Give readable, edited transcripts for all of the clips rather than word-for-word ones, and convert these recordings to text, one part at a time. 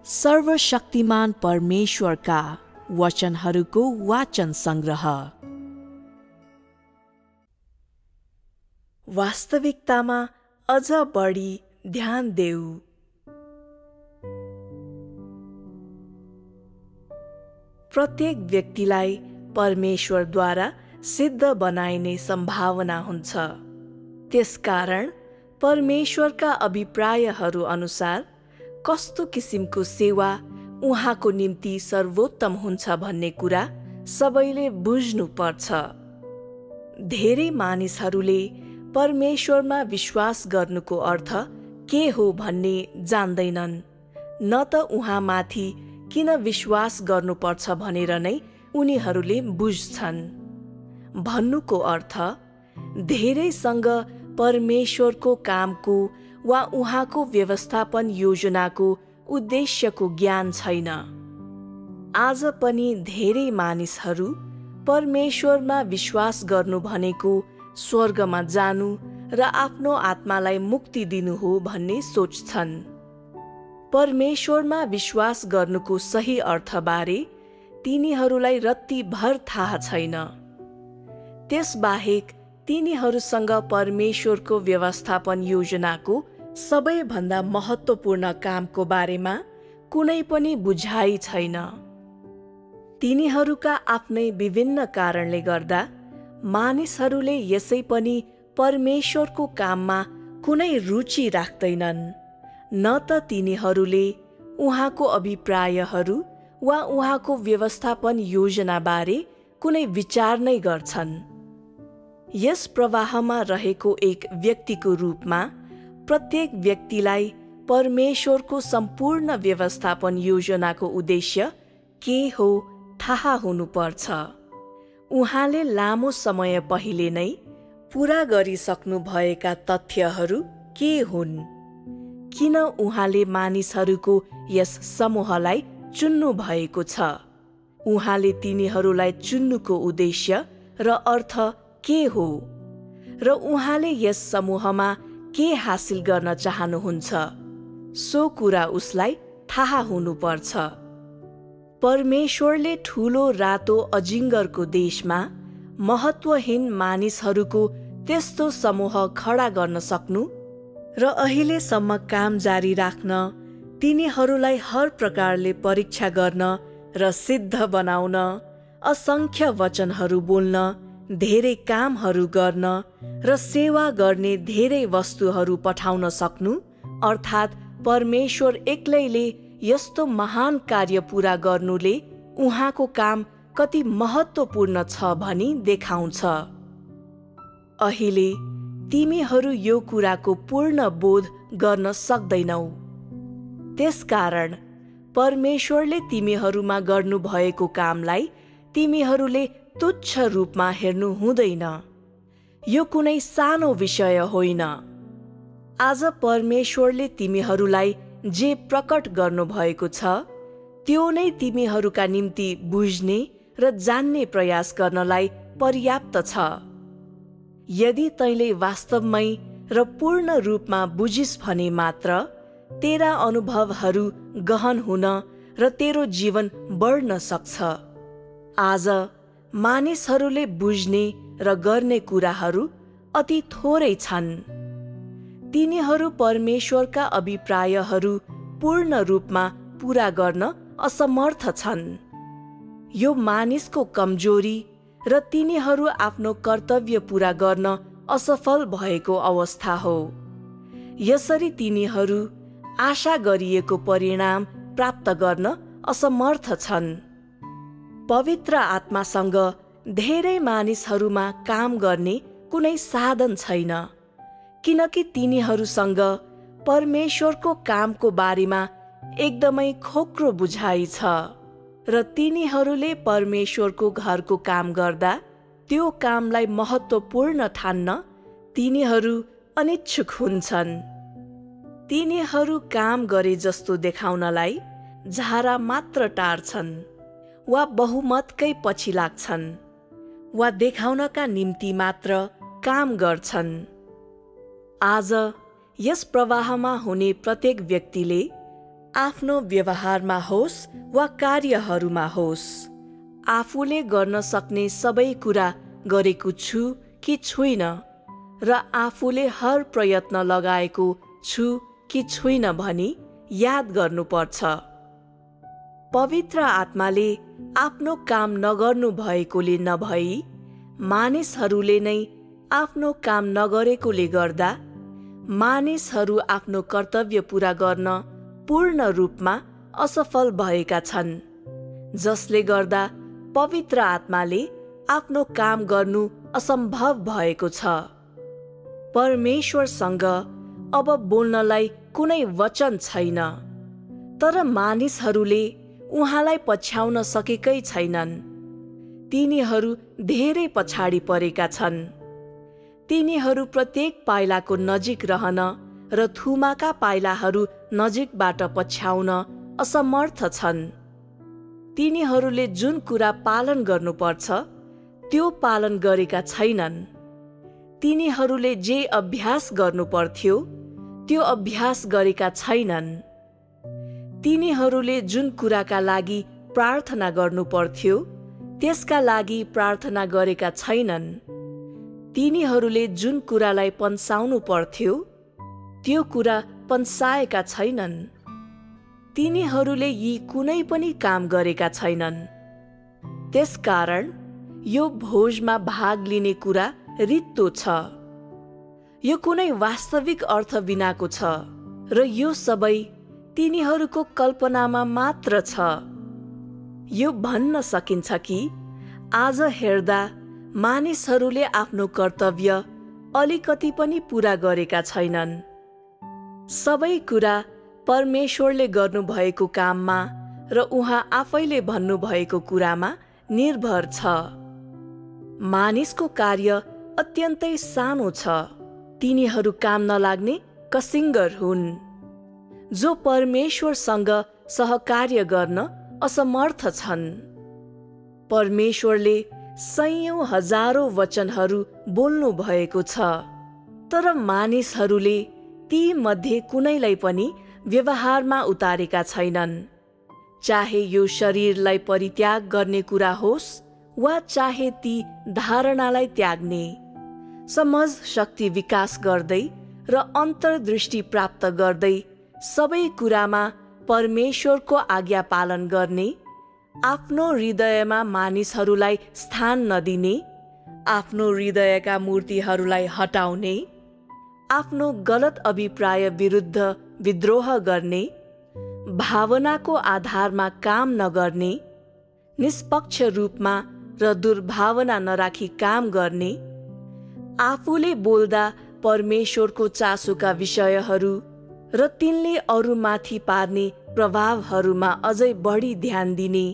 सर्वशक्तिमान परमेश्वरका वचनहरूको वाचन संग्रह। वास्तविकतामा अझ बढी ध्यान देऊ। प्रत्येक व्यक्तिलाई परमेश्वरद्वारा सिद्ध बनाइने सम्भावना हुन्छ। त्यसकारण परमेश्वरका अभिप्रायहरू अनुसार कस्तो किसिमको सेवा उहाँको निम्ति सर्वोत्तम हुन्छ भन्ने कुरा सबैले बुझ्नु पर्छ। धेरै मानिसहरूले परमेश्वरमा विश्वास गर्नुको अर्थ के हो भन्ने जान्दैनन्, न त उहाँमाथि किन विश्वास गर्नुपर्छ भनेर नै उनीहरूले बुझ्छन्। भन्नुको अर्थ धेरैसँग परमेश्वरको कामको वा उहाँको व्यवस्थापन योजनाको उद्देश्यको ज्ञान छैन। आज पनि धेरै मानिसहरू परमेश्वरमा विश्वास गर्नु भनेको स्वर्गमा जानु र आफ्नो आत्मालाई मुक्ति दिनु हो भन्ने सोच्छन्। परमेश्वरमा विश्वास गर्नुको सही अर्थबारे तिनीहरूलाई रत्तिभर थाहा छैन। त्यसबाहेक तिनीहरूसँग परमेश्वरको व्यवस्थापन योजनाको सबैभन्दा महत्त्वपूर्ण कामको बारेमा कुनै पनि बुझाइ छैन। तिनीहरूका आफ्नै विभिन्न कारणले गर्दा मानिसहरूले यसै पनि परमेश्वरको काममा कुनै रुचि राख्दैनन्, न त तिनीहरूले उहाँको अभिप्रायहरू वा उहाँको व्यवस्थापन योजनाबारे कुनै विचार नै गर्छन्। यस प्रवाहमा रहेको एक व्यक्तिको रूपमा प्रत्येक व्यक्तिलाई परमेश्वरको सम्पूर्ण व्यवस्थापन योजनाको उद्देश्य के हो थाहा हुनुपर्छ। उहाँले लामो समय पहिले नै पूरा गरिसक्नु भएका तथ्यहरू के हुन्? किन उहाँले मानिसहरूको यस समूहलाई चुन्नु भएको छ? उहाँले तिनीहरूलाई चुन्नुको उद्देश्य र अर्थ के हो? र उहाँले यस समूहमा के हासिल गर्न चाहनुहुन्छ? सो कुरा उसलाई थाहा हुनुपर्छ। परमेश्वरले ठूलो रातो अजिङ्गरको देशमा महत्त्वहीन मानिसहरूको त्यस्तो समूह खडा गर्न सक्नु र अहिलेसम्म काम जारी राख्न, तिनीहरूलाई हर प्रकारले परीक्षा गर्न र सिद्ध बनाउन, असंख्य वचनहरू बोल्न, धेरै कामहरू गर्न र सेवा गर्ने धेरै वस्तुहरू पठाउन सक्नु, अर्थात् परमेश्वर एक्लैले यस्तो महान कार्य पूरा गर्नुले उहाँको काम कति महत्त्वपूर्ण छ भनी देखाउँछ। अहिले तिमीहरू यो कुराको पूर्ण बोध गर्न सक्दैनौ। त्यसकारण परमेश्वरले तिमीहरूमा गर्नुभएको कामलाई तिमीहरूले तुच्छ रूपमा हेर्नु हुँदैन। यो कुनै सानो विषय होइन। आज परमेश्वरले तिमीहरूलाई जे प्रकट गर्नुभएको छ त्यो नै तिमीहरूका निम्ति बुझ्ने र जान्ने प्रयास गर्नलाई पर्याप्त छ। यदि तैँले वास्तवमै र पूर्ण रूपमा बुझिस् भने मात्र तेरा अनुभवहरू गहन हुन र तेरो जीवन बढ्न सक्छ। आज मानिसहरूले बुझ्ने र गर्ने कुराहरू अति थोरै छन्। तिनीहरू परमेश्वरका अभिप्रायहरू पूर्ण रूपमा पूरा गर्न असमर्थ छन्। यो मानिसको कमजोरी र तिनीहरू आफ्नो कर्तव्य पूरा गर्न असफल भएको अवस्था हो। यसरी तिनीहरू आशा गरिएको परिणाम प्राप्त गर्न असमर्थ छन्। पवित्र आत्मासँग धेरै मानिसहरूमा काम गर्ने कुनै साधन छैन, किनकि तिनीहरूसँग परमेश्वरको कामको बारेमा एकदमै खोक्रो बुझाइ छ र तिनीहरूले परमेश्वरको घरको काम गर्दा त्यो कामलाई महत्त्वपूर्ण ठान्न तिनीहरू अनिच्छुक हुन्छन्। तिनीहरू काम गरे जस्तो देखाउनलाई झारा मात्र टार्छन् वा बहुमतकै पछि लाग्छन् वा देखाउनका निम्ति मात्र काम गर्छन्। आज यस प्रवाहमा हुने प्रत्येक व्यक्तिले आफ्नो व्यवहारमा होस् वा कार्यहरूमा होस्, आफूले गर्न सक्ने सबै कुरा गरेको छु कि छुइन र आफूले हर प्रयत्न लगाएको छु कि छुइन भनी याद गर्नुपर्छ। पवित्र आत्माले आफ्नो काम नगर्नु भएकोले नभई मानिसहरूले नै आफ्नो काम नगरेकोले गर्दा मानिसहरू आफ्नो कर्तव्य पूरा गर्न पूर्ण रूपमा असफल भएका छन्, जसले गर्दा पवित्र आत्माले आफ्नो काम गर्नु असम्भव भएको छ। परमेश्वरसँग अब बोल्नलाई कुनै वचन छैन, तर मानिसहरूले उहाँलाई पछ्याउन सकेकै छैनन्। तिनीहरू धेरै पछाडि परेका छन्। तिनीहरू प्रत्येक पाइलाको नजिक रहन र थुमाका पाइलाहरू नजिकबाट पछ्याउन असमर्थ छन्। तिनीहरूले जुन कुरा पालन गर्नुपर्छ त्यो पालन गरेका छैनन्। तिनीहरूले जे अभ्यास गर्नुपर्थ्यो त्यो अभ्यास गरेका छैनन्। तिनीहरूले जुन कुराका लागि प्रार्थना गर्नुपर्थ्यो त्यसका लागि प्रार्थना गरेका छैनन्। तिनीहरूले जुन कुरालाई पन्साउनु पर्थ्यो त्यो कुरा पन्साएका छैनन्। तिनीहरूले यी कुनै पनि काम गरेका छैनन्। त्यसकारण यो भोजमा भाग लिने कुरा रित्तो छ। यो कुनै वास्तविक अर्थ बिनाको छ र यो सबै तिनीहरूको कल्पनामा मात्र छ। यो भन्न सकिन्छ कि आज हेर्दा मानिसहरूले आफ्नो कर्तव्य अलिकति पनि पूरा गरेका छैनन्। सबै कुरा परमेश्वरले गर्नुभएको काममा र उहाँ आफैले भन्नुभएको कुरामा निर्भर छ। मानिसको कार्य अत्यन्तै सानो छ। तिनीहरू काम नलाग्ने कसिङ्गर हुन्, जो परमेश्वरसँग सहकार्य गर्न असमर्थ छन्। परमेश्वरले सयौं हजारौं वचनहरू बोल्नु भएको छ, तर मानिसहरूले ती मध्ये कुनैलाई पनि व्यवहारमा उतारेका छैनन्। चाहे यो शरीरलाई परित्याग गर्ने कुरा होस् वा चाहे ती धारणालाई त्याग्ने, समझ शक्ति विकास गर्दै र अन्तर्दृष्टि प्राप्त गर्दै सबै कुरामा परमेश्वरको आज्ञा पालन गर्ने, आफ्नो हृदयमा मानिसहरूलाई स्थान नदिने, आफ्नो हृदयका मूर्तिहरूलाई हटाउने, आफ्नो गलत अभिप्राय विरुद्ध विद्रोह गर्ने, भावनाको आधारमा काम नगर्ने, निष्पक्ष रूपमा र दुर्भावना नराखी काम गर्ने, आफूले बोल्दा परमेश्वरको चासोका विषयहरू र तिनले अरूमाथि पार्ने प्रभावहरूमा अझै बढी ध्यान दिने,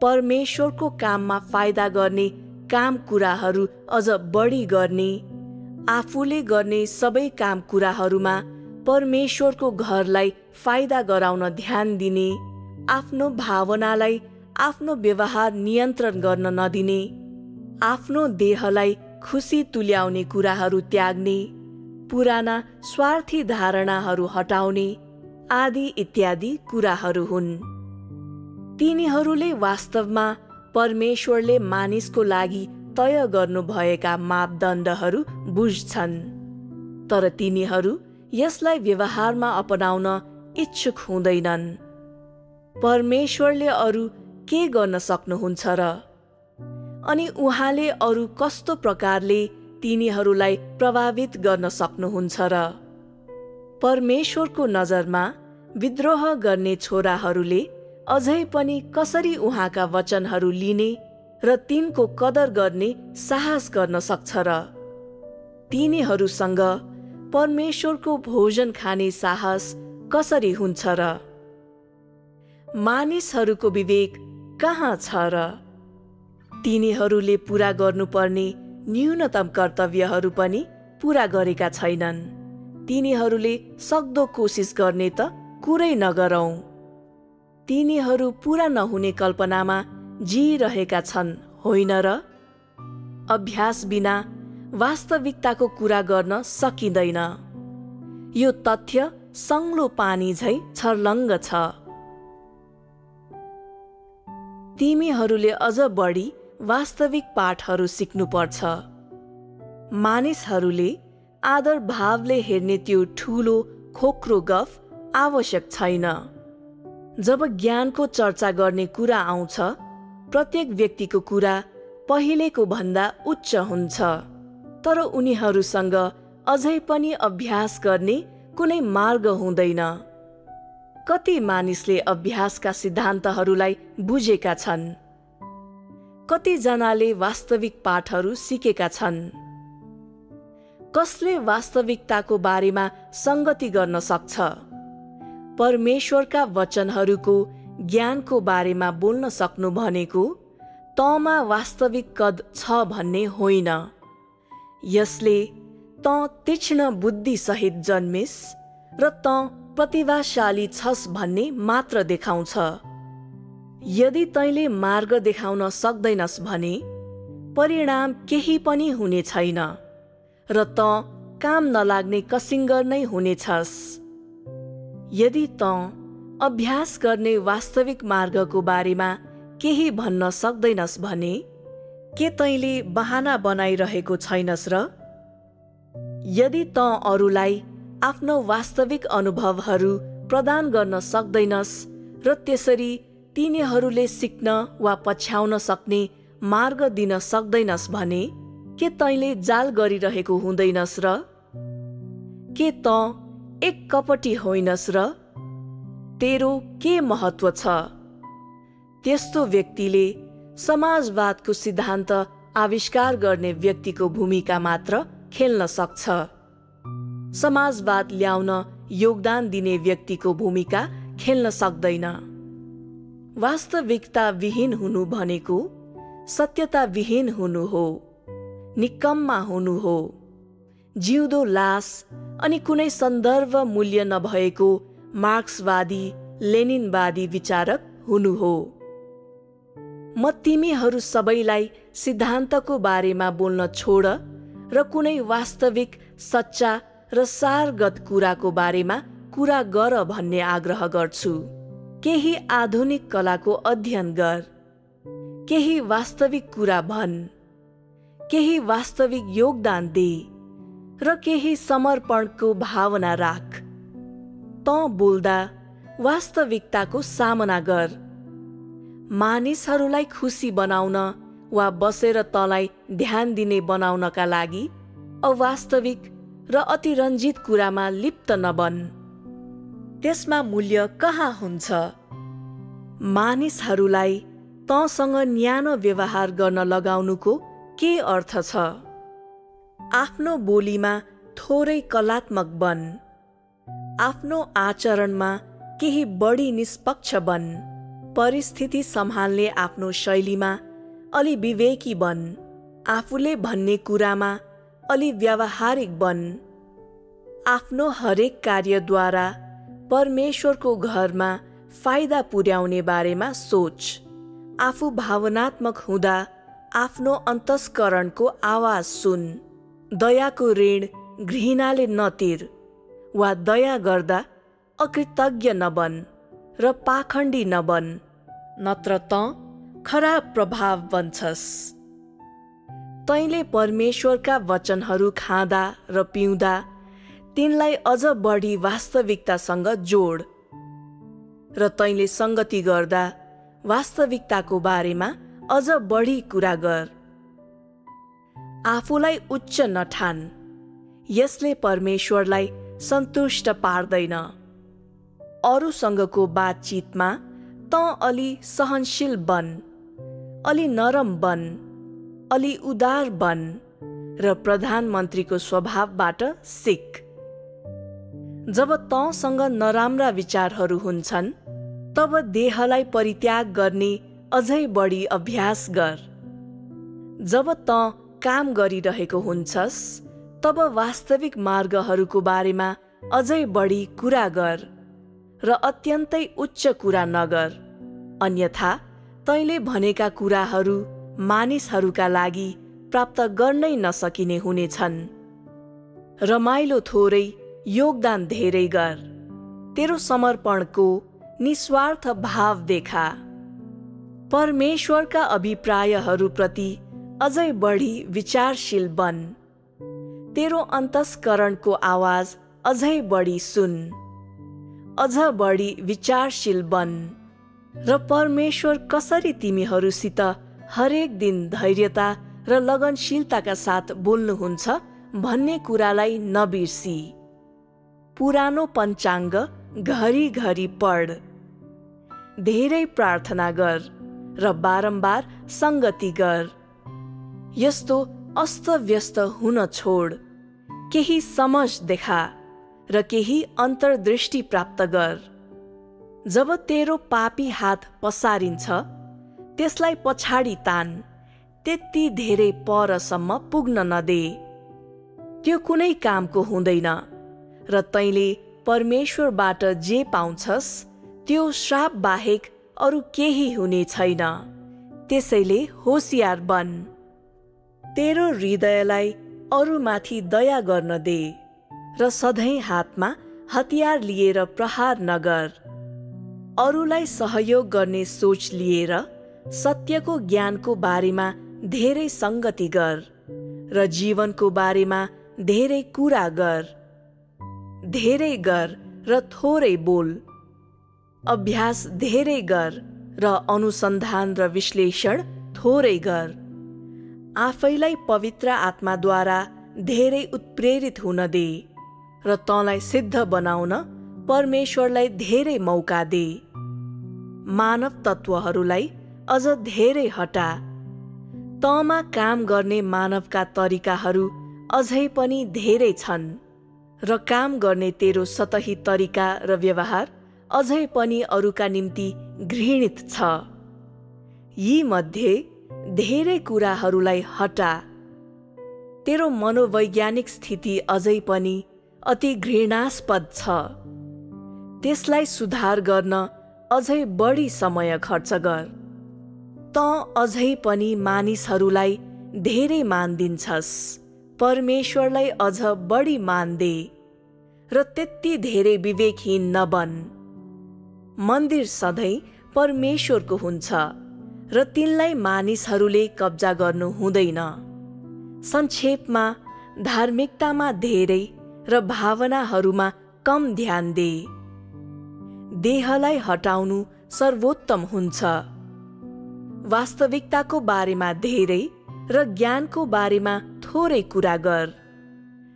परमेश्वरको काममा फाइदा गर्ने काम कुराहरू अझ बढी गर्ने, आफूले गर्ने सबै काम कुराहरूमा परमेश्वरको घरलाई फाइदा गराउन ध्यान दिने, आफ्नो भावनालाई आफ्नो व्यवहार नियन्त्रण गर्न नदिने, आफ्नो देहलाई खुसी तुल्याउने कुराहरू त्याग्ने, पुराना स्वार्थी धारणाहरू हटाउने आदि इत्यादि कुराहरू हुन्। तिनीहरूले वास्तवमा परमेश्वरले मानिसको लागि तय गर्नुभएका मापदण्डहरू बुझ्छन्, तर तिनीहरू यसलाई व्यवहारमा अपनाउन इच्छुक हुँदैनन्। परमेश्वरले अरू के गर्न सक्नुहुन्छ र? अनि उहाँले अरू कस्तो प्रकारले तिनीहरूलाई प्रभावित गर्न सक्नुहुन्छ र? परमेश्वरको नजरमा विद्रोह गर्ने छोराहरूले अझै पनि कसरी उहाँका वचनहरू लिने र तिनको कदर गर्ने साहस गर्न सक्छ र? तिनीहरूसँग परमेश्वरको भोजन खाने साहस कसरी हुन्छ र? मानिसहरूको विवेक कहाँ छ र? तिनीहरूले पूरा गर्नुपर्ने न्यूनतम कर्तव्यहरू पनि पूरा गरेका छैनन्। तिनीहरूले सक्दो कोसिस गर्ने त कुरै नगरौं। तिनीहरू पूरा नहुने कल्पनामा जिइरहेका छन्, होइन र? अभ्यास बिना वास्तविकताको कुरा गर्न सकिँदैन। यो तथ्य सङ्लो पानी झै छर्लङ्ग छ। तिमीहरूले अझ बढी वास्तविक पाठहरू सिक्नुपर्छ। मानिसहरूले आदर भावले हेर्ने त्यो ठूलो खोक्रो गफ आवश्यक छैन। जब ज्ञानको चर्चा गर्ने कुरा आउँछ, प्रत्येक व्यक्तिको कुरा पहिलेको भन्दा उच्च हुन्छ, तर उनीहरूसँग अझै पनि अभ्यास गर्ने कुनै मार्ग हुँदैन। कति मानिसले अभ्यासका सिद्धान्तहरूलाई बुझेका छन्? कतिजनाले वास्तविक पाठहरू सिकेका छन्? कसले वास्तविकताको बारेमा संगति गर्न सक्छ? परमेश्वरका वचनहरूको ज्ञानको बारेमा बोल्न सक्नु भनेको तँमा वास्तविक कद छ भन्ने होइन। यसले तँ तीक्ष्ण बुद्धिसहित जन्मिस र तँ प्रतिभाशाली छस् भन्ने मात्र देखाउँछ। यदि तैँले मार्ग देखाउन सक्दैनस् भने परिणाम केही पनि हुने छैन र तँ काम नलाग्ने कसिङ्गर नै हुनेछस्। यदि तँ अभ्यास गर्ने वास्तविक मार्गको बारेमा केही भन्न सक्दैनस् भने के तैँले बहाना बनाइरहेको छैनस् र? यदि तँ अरूलाई आफ्नो वास्तविक अनुभवहरू प्रदान गर्न सक्दैनस् र त्यसरी तिनीहरूले सिक्न वा पछ्याउन सक्ने मार्ग दिन सक्दैनस् भने के तैँले जाल गरिरहेको हुँदैनस् र? के तँ एक कपटी होइनस् र? तेरो के महत्व छ? त्यस्तो व्यक्तिले समाजवादको सिद्धान्त आविष्कार गर्ने व्यक्तिको भूमिका मात्र खेल्न सक्छ। समाजवाद ल्याउन योगदान दिने व्यक्तिको भूमिका खेल्न सक्दैन। वास्तविकता विहीन हुनु भनेको सत्यता विहीन हुनु हो, निकम्मा हुनु हो, जिउँदो लास अनि कुनै सन्दर्भ मूल्य नभएको मार्क्सवादी लेनिनवादी विचारक हुनु हो। म तिमीहरू सबैलाई सिद्धान्तको बारेमा बोल्न छोड र कुनै वास्तविक, सच्चा र सारगत कुराको बारेमा कुरा गर भन्ने आग्रह गर्छु। केही आधुनिक कलाको अध्ययन गर, केही वास्तविक कुरा भन्, केही वास्तविक योगदान दे र केही समर्पणको भावना राख। तँ बोल्दा वास्तविकताको सामना गर। मानिसहरूलाई खुसी बनाउन वा बसेर तँलाई ध्यान दिने बनाउनका लागि अवास्तविक र अतिरञ्जित कुरामा लिप्त नबन। त्यसमा मूल्य कहाँ हुन्छ? मानिसहरूलाई तँसँग न्यानो व्यवहार गर्न लगाउनुको के अर्थ छ? आफ्नो बोलीमा थोरै कलात्मक बन। आफ्नो आचरणमा केही बढी निष्पक्ष बन। परिस्थिति सम्हाल्ने आफ्नो शैलीमा अलि विवेकी बन। आफूले भन्ने कुरामा अलि व्यावहारिक बन। आफ्नो हरेक कार्यद्वारा परमेश्वरको घरमा फाइदा पुर्याउने बारेमा सोच। आफू भावनात्मक हुँदा आफ्नो अन्तस्करणको आवाज सुन। दयाको ऋण घृणाले नतिर वा दया गर्दा अकृतज्ञ नबन र पाखण्डी नबन, नत्र तँ खराब प्रभाव बन्छस्। तैँले परमेश्वरका वचनहरू खाँदा र पिउँदा तिनलाई अझ बढी वास्तविकतासँग जोड र तैँले संगति गर्दा वास्तविकताको बारेमा अझ बढी कुरा गर। आफूलाई उच्च नठान, यसले परमेश्वरलाई सन्तुष्ट पार्दैन। अरूसँगको बातचितमा तँ अलि सहनशील बन, अलि नरम बन, अलि उदार बन र प्रधानमन्त्रीको स्वभावबाट सिक। जब तँसँग नराम्रा विचारहरू हुन्छन्, तब देहलाई परित्याग गर्ने अझै बढी अभ्यास गर। जब तँ काम गरिरहेको हुन्छस्, तब वास्तविक मार्गहरूको बारेमा अझै बढी कुरा गर र अत्यन्तै उच्च कुरा नगर, अन्यथा तैँले भनेका कुराहरू मानिसहरूका लागि प्राप्त गर्नै नसकिने हुनेछन्। रमाइलो थोरै, योगदान धेरै गर। तेरो समर्पणको निस्वार्थ भाव देखा। परमेश्वरका अभिप्रायहरूप्रति अझै बढी विचारशील बन। तेरो अन्तस्करणको आवाज अझै बढी सुन। अझ बढी विचारशील बन र परमेश्वर कसरी तिमीहरूसित हरेक दिन धैर्यता र लगनशीलताका साथ बोल्नुहुन्छ भन्ने कुरालाई नबिर्सी। पुरानो पञ्चाङ्ग घरिघरि पढ। धेरै प्रार्थना गर र बारम्बार सङ्गति गर। यस्तो अस्तव्यस्त हुन छोड। केही समझ देखा र केही अन्तर्दृष्टि प्राप्त गर। जब तेरो पापी हात पसारिन्छ त्यसलाई पछाडि तान। त्यति धेरै परसम्म पुग्न नदे। त्यो कुनै कामको हुँदैन र तैँले परमेश्वरबाट जे पाउँछस् त्यो श्राप बाहेक अरू केही हुने छैन। त्यसैले होसियार बन। तेरो हृदयलाई अरूमाथि दया गर्न दे र सधैँ हातमा हतियार लिएर प्रहार नगर। अरूलाई सहयोग गर्ने सोच लिएर सत्यको ज्ञानको बारेमा धेरै सङ्गति गर र जीवनको बारेमा धेरै कुरा गर। धेरै गर र थोरै बोल। अभ्यास धेरै गर र अनुसन्धान र विश्लेषण थोरै गर। आफैलाई पवित्र आत्माद्वारा धेरै उत्प्रेरित हुन दे र तँलाई सिद्ध बनाउन परमेश्वरलाई धेरै मौका दे। मानव तत्त्वहरूलाई अझ धेरै हटा। तँमा काम गर्ने मानवका तरिकाहरू अझै पनि धेरै छन् र काम गर्ने तेरो सतही तरिका र व्यवहार अझै पनि अरूका निम्ति घृणित छ। यी मध्ये धेरै कुराहरूलाई हटा। तेरो मनोवैज्ञानिक स्थिति अझै पनि अति घृणास्पद छ। त्यसलाई सुधार गर्न अझै बढी समय खर्च गर। तँ अझै पनि मानिसहरूलाई धेरै मान दिन्छस्। परमेश्वरलाई अझ बढी मान दे र त्यति धेरै विवेकहीन नबन। मन्दिर सधैँ परमेश्वरको हुन्छ र तिनलाई मानिसहरूले कब्जा गर्नु हुँदैन। संक्षेपमा धार्मिकतामा धेरै र भावनाहरूमा कम ध्यान दे। देहलाई हटाउनु सर्वोत्तम हुन्छ। वास्तविकताको बारेमा धेरै र ज्ञानको बारेमा थोरै कुरा गर।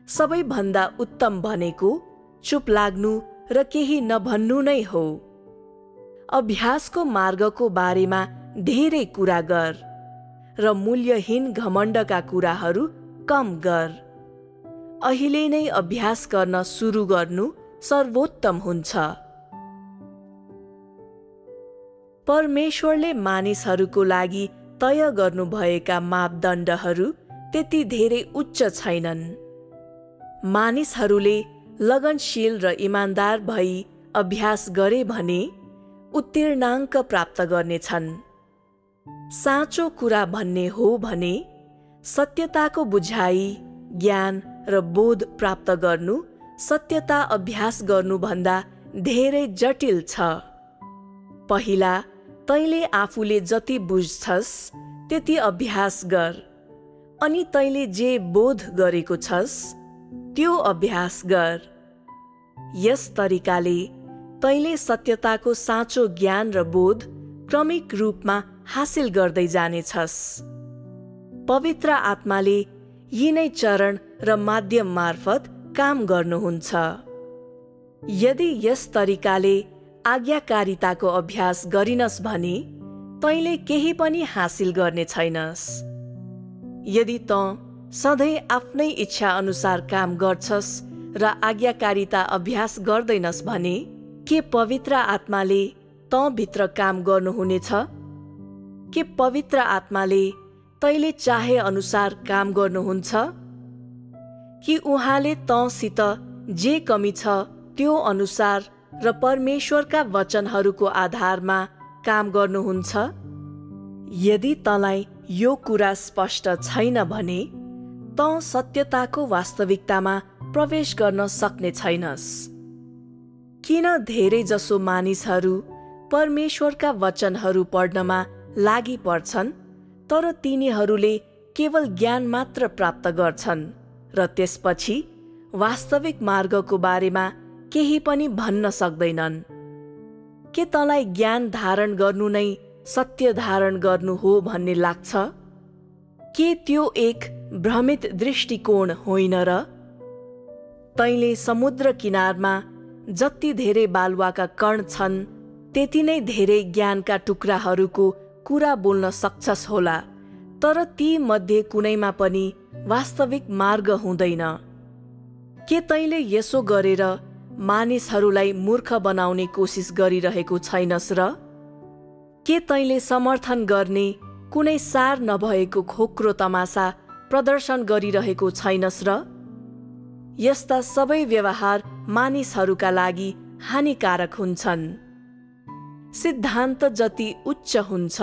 सबैभन्दा उत्तम भनेको चुप लाग्नु र केही नभन्नु नै हो। अभ्यासको मार्गको बारेमा धेरै कुरा गर र मूल्यहीन घमण्डका कुराहरू कम गर। अहिले नै अभ्यास गर्न सुरु गर्नु सर्वोत्तम हुन्छ। परमेश्वरले मानिसहरूको लागि तय गर्नुभएका मापदण्डहरू त्यति धेरै उच्च छैनन्। मानिसहरूले लगनशील र इमान्दार भई अभ्यास गरे भने उत्तीर्णाङ्क प्राप्त गर्नेछन्। साँचो कुरा भन्ने हो भने सत्यताको बुझाइ, ज्ञान र बोध प्राप्त गर्नु सत्यता अभ्यास गर्नुभन्दा धेरै जटिल छ। पहिला तैँले आफूले जति बुझ्छस् त्यति अभ्यास गर, अनि तैँले जे बोध गरेको छस् त्यो अभ्यास गर। यस तरिकाले तैँले सत्यताको साँचो ज्ञान र बोध क्रमिक रूपमा हासिल गर्दै जानेछस्। पवित्र आत्माले यी नै चरण र माध्यम मार्फत काम गर्नुहुन्छ। यदि यस तरिकाले आज्ञाकारिताको अभ्यास गरिनस् भने तैँले केही पनि हासिल गर्ने छैनस्। यदि तँ सधैँ आफ्नै इच्छा अनुसार काम गर्छस् र आज्ञाकारिता अभ्यास गर्दैनस् भने के पवित्र आत्माले तँ भित्र काम गर्नुहुनेछ? के पवित्र आत्माले तैँले चाहे अनुसार काम गर्नुहुन्छ? कि उहाँले तँसित जे कमी छ त्यो अनुसार र परमेश्वरका वचनहरूको आधारमा काम गर्नुहुन्छ? यदि तँलाई यो कुरा स्पष्ट छैन भने तँ सत्यताको वास्तविकतामा प्रवेश गर्न सक्ने छैनस्। किन धेरै जसो मानिसहरू परमेश्वरका वचनहरू पढ्नमा लागि पर्छन् तर तिनीहरूले केवल ज्ञान मात्र प्राप्त गर्छन् र त्यसपछि वास्तविक मार्गको बारेमा केही पनि भन्न सक्दैनन्? के तँलाई ज्ञान धारण गर्नु नै सत्य धारण गर्नु हो भन्ने लाग्छ? के त्यो एक भ्रमित दृष्टिकोण होइन र? तैँले समुद्र किनारमा जति धेरै बालुवाका कण छन् त्यति नै धेरै ज्ञानका टुक्राहरूको कुरा बोल्न सक्छस् होला, तर ती मध्ये कुनैमा पनि वास्तविक मार्ग हुँदैन। के तैँले यसो गरेर मानिसहरूलाई मूर्ख बनाउने कोसिस गरिरहेको छैनस् र? के तैँले समर्थन गर्ने कुनै सार नभएको खोक्रो तमासा प्रदर्शन गरिरहेको छैनस् र? यस्ता सबै व्यवहार मानिसहरूका लागि हानिकारक हुन्छन्। सिद्धान्त जति उच्च हुन्छ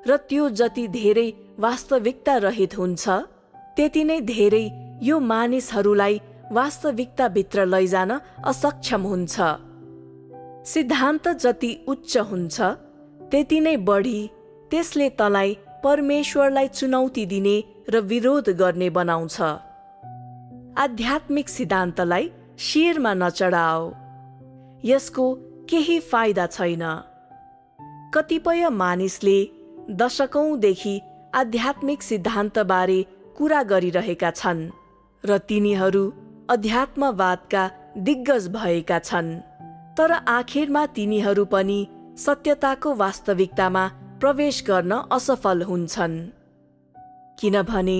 र त्यो जति धेरै वास्तविकता रहित हुन्छ त्यति नै धेरै यो मानिसहरूलाई वास्तविकताभित्र लैजान असक्षम हुन्छ। सिद्धान्त जति उच्च हुन्छ त्यति नै बढी त्यसले तँलाई परमेश्वरलाई चुनौती दिने र विरोध गर्ने बनाउँछ। आध्यात्मिक सिद्धान्तलाई शिरमा नचढाओ, यसको केही फाइदा छैन। कतिपय मानिसले दशकौंदेखि आध्यात्मिक सिद्धान्तबारे कुरा गरिरहेका छन् र तिनीहरू अध्यात्मवादका दिग्गज भएका छन्, तर आखिरमा तिनीहरू पनि सत्यताको वास्तविकतामा प्रवेश गर्न असफल हुन्छन्, किनभने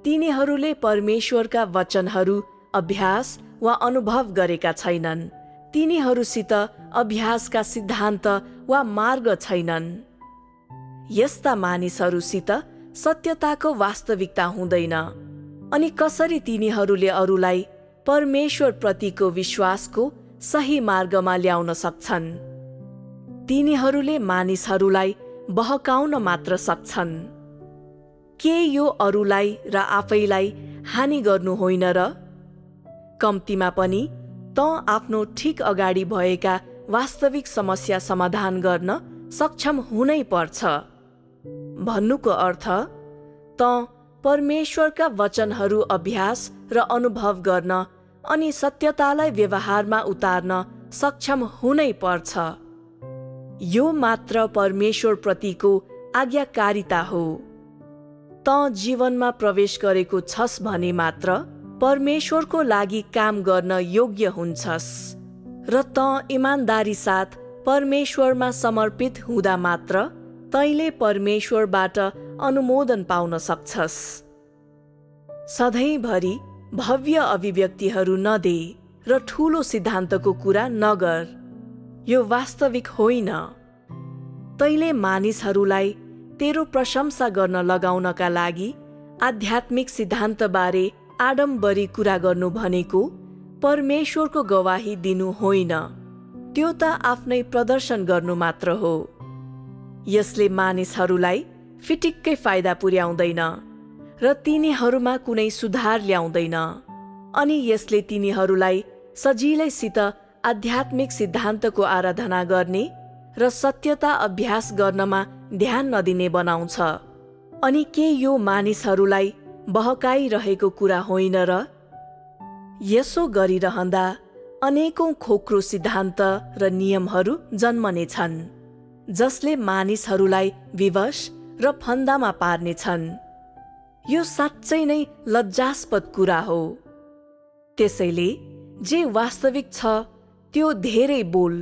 तिनीहरूले परमेश्वरका वचनहरू अभ्यास वा अनुभव गरेका छैनन्। तिनीहरूसित अभ्यासका सिद्धान्त वा मार्ग छैनन्। यस्ता मानिसहरूसित सत्यताको वास्तविकता हुँदैन। अनि कसरी तिनीहरूले अरूलाई परमेश्वर प्रतिको विश्वासको सही मार्गमा ल्याउन सक्छन्? तिनीहरूले मानिसहरूलाई बहकाउन मात्र सक्छन्। के यो अरूलाई र आफैलाई हानि गर्नु होइन र? कम्तीमा पनि तँ आफ्नो ठिक अगाडि भएका वास्तविक समस्या समाधान गर्न सक्षम हुनै पर्छ। भन्नुको अर्थ तँ परमेश्वरका वचनहरू अभ्यास र अनुभव गर्न अनि सत्यतालाई व्यवहारमा उतार्न सक्षम हुनै पर्छ। यो मात्र परमेश्वर प्रतिको आज्ञाकारिता हो। तँ जीवनमा प्रवेश गरेको छस् भने मात्र परमेश्वरको लागि काम गर्न योग्य हुन्छस् र तँ इमानदारी साथ परमेश्वरमा समर्पित हुँदा मात्र तैँले परमेश्वरबाट अनुमोदन पाउन सक्छस्। सधैँभरि भव्य अभिव्यक्तिहरू नदे र ठूलो सिद्धान्तको कुरा नगर। यो वास्तविक होइन। तैँले मानिसहरूलाई तेरो प्रशंसा गर्न लगाउनका लागि आध्यात्मिक सिद्धान्तबारे आडम्बरी कुरा गर्नु भनेको परमेश्वरको गवाही दिनु होइन, त्यो त आफ्नै प्रदर्शन गर्नु मात्र हो। यसले मानिसहरूलाई फिटिक्कै फाइदा पुर्याउँदैन र तिनीहरूमा कुनै सुधार ल्याउँदैन, अनि यसले तिनीहरूलाई सजिलैसित आध्यात्मिक सिद्धान्तको आराधना गर्ने र सत्यता अभ्यास गर्नमा ध्यान नदिने बनाउँछ। अनि के यो मानिसहरूलाई बहकाइरहेको कुरा होइन र? यसो गरिरहँदा अनेकौं खोक्रो सिद्धान्त र नियमहरू जन्मनेछन् जसले मानिसहरूलाई विवश र फन्दामा पार्नेछन्। यो साँच्चै नै लज्जास्पद कुरा हो। त्यसैले जे वास्तविक छ त्यो धेरै बोल।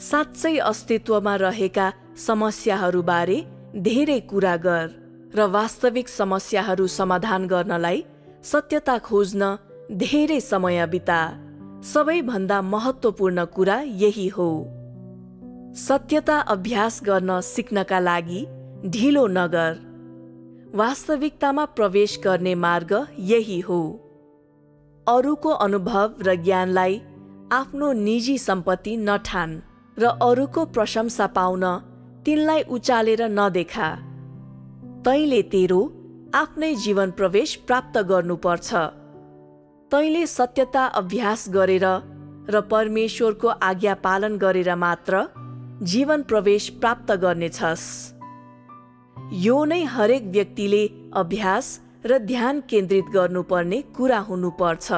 साँच्चै अस्तित्वमा रहेका समस्याहरूबारे धेरै कुरा गर र वास्तविक समस्याहरू समाधान गर्नलाई सत्यता खोज्न धेरै समय बिता। सबैभन्दा महत्त्वपूर्ण कुरा यही हो। सत्यता अभ्यास गर्न सिक्नका लागि ढिलो नगर। वास्तविकतामा प्रवेश गर्ने मार्ग यही हो। अरूको अनुभव र ज्ञानलाई आफ्नो निजी सम्पत्ति नठान र अरूको प्रशंसा पाउन तिनलाई उचालेर नदेखा। तैँले तेरो आफ्नै जीवन प्रवेश प्राप्त गर्नुपर्छ। तैँले सत्यता अभ्यास गरेर र परमेश्वरको आज्ञा पालन गरेर मात्र जीवन प्रवेश प्राप्त गर्नेछस्। यो नै हरेक व्यक्तिले अभ्यास र ध्यान केन्द्रित गर्नुपर्ने कुरा हुनुपर्छ।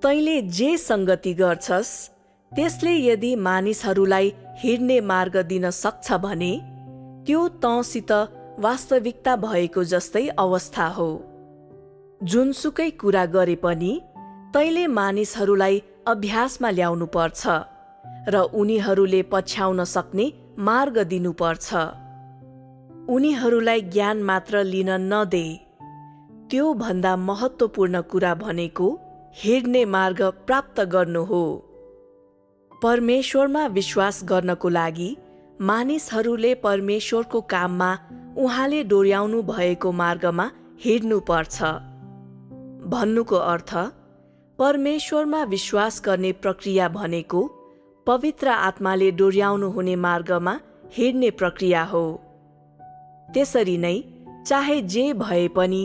तैँले जे संगति गर्छस् त्यसले यदि मानिसहरूलाई हिँड्ने मार्ग दिन सक्छ भने त्यो तँसित वास्तविकता भएको जस्तै अवस्था हो। जुनसुकै कुरा गरे पनि तैँले मानिसहरूलाई अभ्यासमा ल्याउनु पर्छ र उनीहरूले पछ्याउन सक्ने मार्ग दिनुपर्छ। उनीहरूलाई ज्ञान मात्र लिन नदे। त्यो भन्दा महत्त्वपूर्ण कुरा भनेको हिँड्ने मार्ग प्राप्त गर्नु हो। परमेश्वरमा विश्वास गर्नको लागि मानिसहरूले परमेश्वरको काममा उहाँले डोर्याउनु भएको मार्गमा हिँड्नुपर्छ। भन्नुको अर्थ परमेश्वरमा विश्वास गर्ने प्रक्रिया भनेको पवित्र आत्माले डोर्याउनु हुने मार्गमा हिँड्ने प्रक्रिया हो। त्यसरी नै चाहे जे भए पनि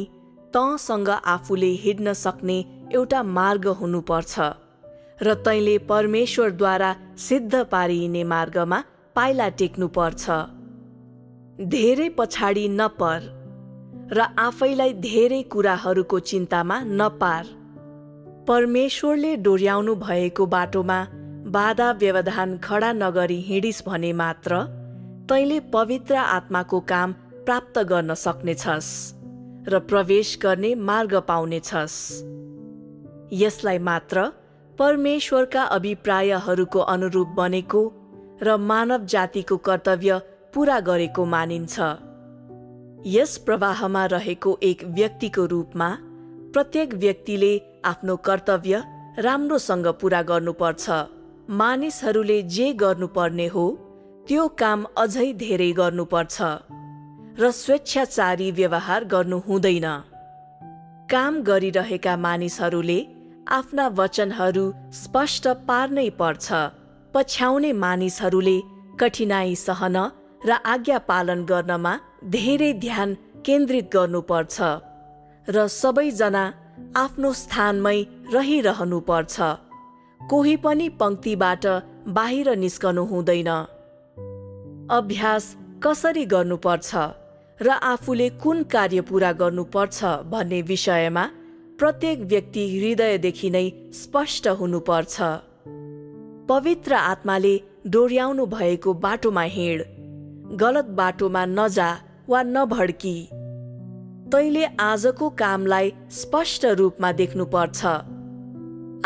तँसँग आफूले हिँड्न सक्ने एउटा मार्ग हुनुपर्छ र तैँले परमेश्वरद्वारा सिद्ध पारिने मार्गमा पाइला टेक्नुपर्छ। धेरै पछाडि नपर र आफैलाई धेरै कुराहरूको चिन्तामा नपार। परमेश्वरले डोर्याउनु भएको बाटोमा बाधा व्यवधान खडा नगरी हिँडिस् भने मात्र तैँले पवित्र आत्माको काम प्राप्त गर्न सक्नेछस् र प्रवेश गर्ने मार्ग पाउनेछस्। यसलाई मात्र परमेश्वरका अभिप्रायहरूको अनुरूप बनेको र मानव जातिको कर्तव्य पूरा गरेको मानिन्छ। यस प्रवाहमा रहेको एक व्यक्तिको रूपमा प्रत्येक व्यक्तिले आफ्नो कर्तव्य राम्रोसँग पूरा गर्नुपर्छ। मानिसहरूले जे गर्नुपर्ने हो त्यो काम अझै धेरै गर्नुपर्छ र स्वेच्छाचारी व्यवहार गर्नु हुँदैन। काम गरिरहेका मानिसहरूले आफ्ना वचनहरू स्पष्ट पार्नै पर्छ। पछ्याउने मानिसहरूले कठिनाई सहन र आज्ञा पालन गर्नमा धेरै ध्यान केन्द्रित गर्नुपर्छ र सबैजना आफ्नो स्थानमै रहिरहनुपर्छ। कोही पनि पंक्तिबाट बाहिर निस्कनु हुँदैन। अभ्यास कसरी गर्नुपर्छ र आफूले कुन कार्य पूरा गर्नुपर्छ भन्ने विषयमा प्रत्येक व्यक्ति हृदयदेखि नै स्पष्ट हुनुपर्छ। पवित्र आत्माले डोर्याउनु भएको बाटोमा हिँड, गलत बाटोमा नजा वा नभड्की। तैँले आजको कामलाई स्पष्ट रूपमा देख्नुपर्छ।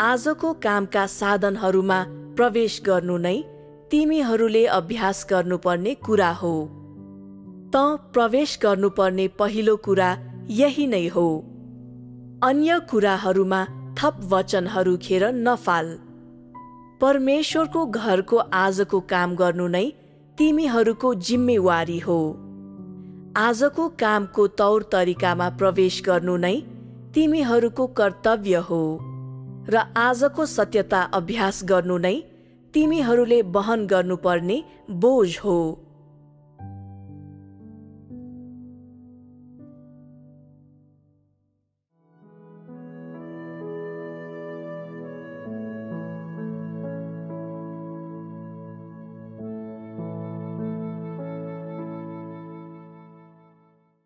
आजको कामका साधनहरूमा प्रवेश गर्नु नै तिमीहरूले अभ्यास गर्नुपर्ने कुरा हो। तँ प्रवेश गर्नुपर्ने पहिलो कुरा यही नै हो। अन्य कुराहरूमा थप वचनहरू खेर नफाल। परमेश्वरको घरको आजको काम गर्नु नै तिमीहरूको जिम्मेवारी हो। आजको कामको तौर तरिकामा प्रवेश गर्नु नै तिमीहरूको कर्तव्य हो र आजको सत्यता अभ्यास गर्नु नै तिमीहरूले वहन गर्नुपर्ने बोझ हो।